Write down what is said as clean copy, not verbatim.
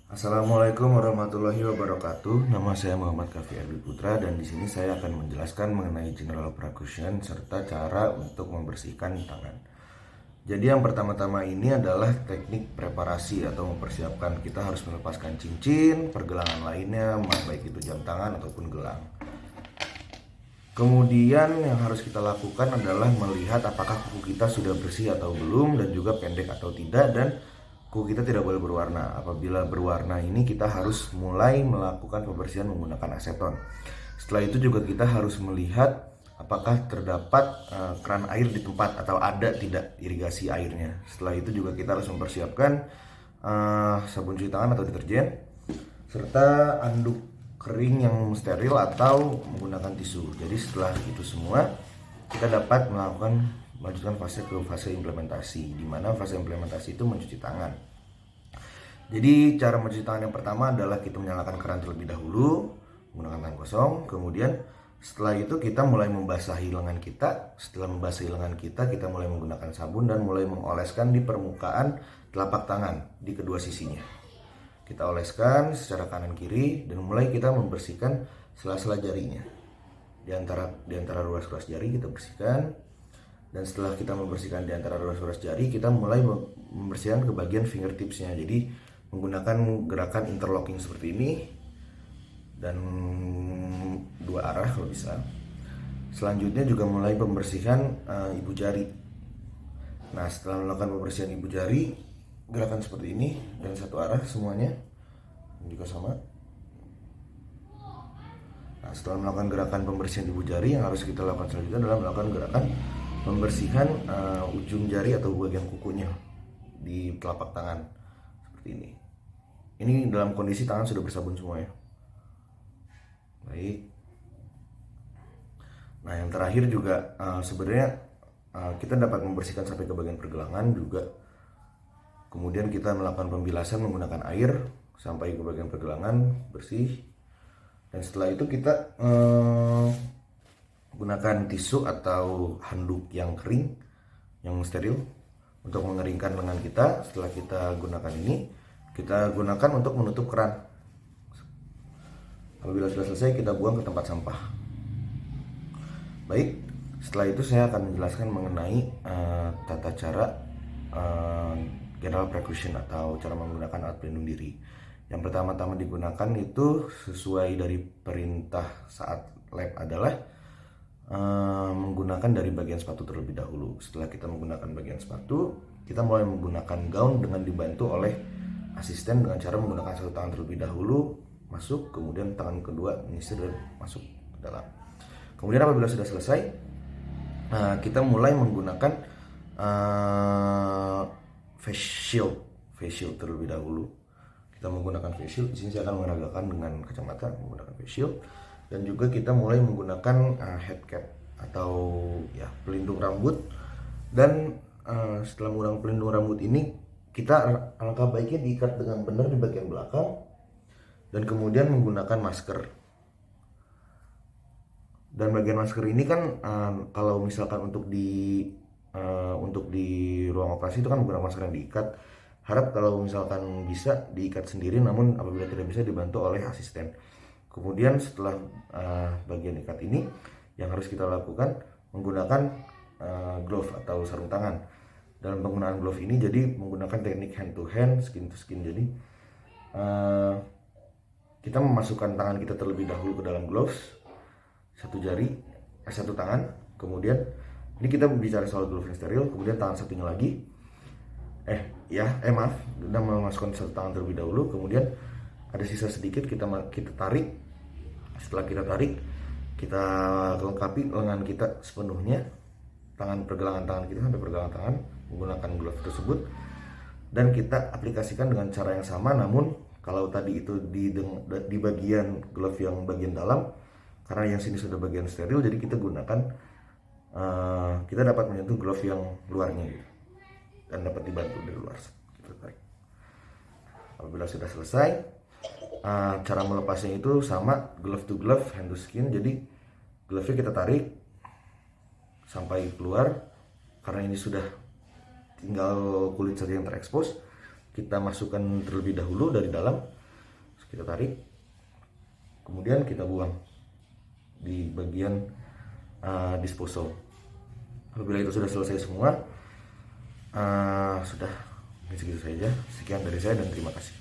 Assalamualaikum warahmatullahi wabarakatuh. Nama saya Muhammad Kafi Ardi Putra dan di sini saya akan menjelaskan mengenai general percussion serta cara untuk membersihkan tangan. Jadi yang pertama-tama ini adalah teknik preparasi atau mempersiapkan. Kita harus melepaskan cincin, pergelangan lainnya, baik itu jam tangan ataupun gelang. Kemudian yang harus kita lakukan adalah melihat apakah kuku kita sudah bersih atau belum dan juga pendek atau tidak, dan kuku kita tidak boleh berwarna. Apabila berwarna ini kita harus mulai melakukan pembersihan menggunakan aseton. Setelah itu juga kita harus melihat apakah terdapat keran air di tempat atau ada tidak irigasi airnya. Setelah itu juga kita harus mempersiapkan sabun cuci tangan atau deterjen serta anduk kering yang steril atau menggunakan tisu. Jadi setelah itu semua kita dapat melanjutkan fase implementasi, di mana fase implementasi itu mencuci tangan. Jadi cara mencuci tangan yang pertama adalah kita menyalakan keran terlebih dahulu menggunakan tangan kosong. Kemudian setelah itu kita mulai membasahi lengan kita. Setelah membasahi lengan kita mulai menggunakan sabun dan mulai mengoleskan di permukaan telapak tangan di kedua sisinya. Kita oleskan secara kanan kiri dan mulai kita membersihkan sela-sela jarinya. Di antara ruas-ruas jari kita bersihkan. Dan setelah kita membersihkan di antara ruas-ruas jari, kita mulai membersihkan ke bagian fingertipsnya. Jadi menggunakan gerakan interlocking seperti ini dan dua arah kalau bisa. Selanjutnya juga mulai pembersihan ibu jari. Nah, setelah melakukan pembersihan ibu jari, gerakan seperti ini dan satu arah semuanya juga sama. Nah, setelah melakukan gerakan pembersihan ibu jari, yang harus kita lakukan selanjutnya adalah melakukan gerakan pembersihan ujung jari atau bagian kukunya di telapak tangan seperti ini. Ini dalam kondisi tangan sudah bersabun semua ya. Baik. Nah, yang terakhir juga sebenarnya kita dapat membersihkan sampai ke bagian pergelangan juga. Kemudian kita melakukan pembilasan menggunakan air sampai ke bagian pergelangan bersih. Dan setelah itu kita gunakan tisu atau handuk yang kering, yang steril untuk mengeringkan lengan kita. Setelah kita gunakan ini, kita gunakan untuk menutup keran. Apabila sudah selesai, kita buang ke tempat sampah. Baik, setelah itu saya akan menjelaskan mengenai tata cara general percussion atau cara menggunakan alat pelindung diri. Yang pertama-tama digunakan itu sesuai dari perintah saat lab adalah menggunakan dari bagian sepatu terlebih dahulu. Setelah kita menggunakan bagian sepatu, kita mulai menggunakan gaun dengan dibantu oleh asisten dengan cara menggunakan satu tangan terlebih dahulu masuk, kemudian tangan kedua menyisir dan masuk ke dalam. Kemudian apabila sudah selesai, kita mulai menggunakan face shield terlebih dahulu. Kita menggunakan face shield. Di sini saya akan menegakkan dengan kacamata menggunakan face shield. Dan juga kita mulai menggunakan head cap atau ya pelindung rambut. Dan setelah menggunakan pelindung rambut ini, kita alangkah baiknya diikat dengan benar di bagian belakang dan kemudian menggunakan masker. Dan bagian masker ini kan kalau misalkan untuk di ruang operasi itu kan menggunakan masker yang diikat. Harap kalau misalkan bisa diikat sendiri, namun apabila tidak bisa dibantu oleh asisten. Kemudian setelah bagian ikat ini, yang harus kita lakukan menggunakan glove atau sarung tangan. Dalam penggunaan glove ini jadi menggunakan teknik hand to hand, skin to skin. Jadi kita memasukkan tangan kita terlebih dahulu ke dalam gloves, satu tangan. Kemudian ini kita bicara soal glove yang steril. Kemudian tangan satunya lagi maaf, kita memasukkan satu tangan terlebih dahulu. Kemudian ada sisa sedikit, kita tarik. Setelah kita tarik, kita lengkapi lengan kita sepenuhnya, pergelangan tangan kita sampai pergelangan tangan menggunakan glove tersebut, dan kita aplikasikan dengan cara yang sama. Namun kalau tadi itu di bagian glove yang bagian dalam, karena yang sini sudah bagian steril, jadi kita gunakan kita dapat menyentuh glove yang luarnya gitu, dan dapat dibantu dari luar. Kita tarik. Apabila sudah selesai, cara melepasnya itu sama, glove to glove, hand to skin. Jadi glove-nya kita tarik sampai keluar. Karena ini sudah tinggal kulit saja yang terekspos, kita masukkan terlebih dahulu dari dalam. kita tarik, kemudian kita buang di bagian disposal. Apabila itu sudah selesai semua, sudah segitu saja. Sekian dari saya dan terima kasih.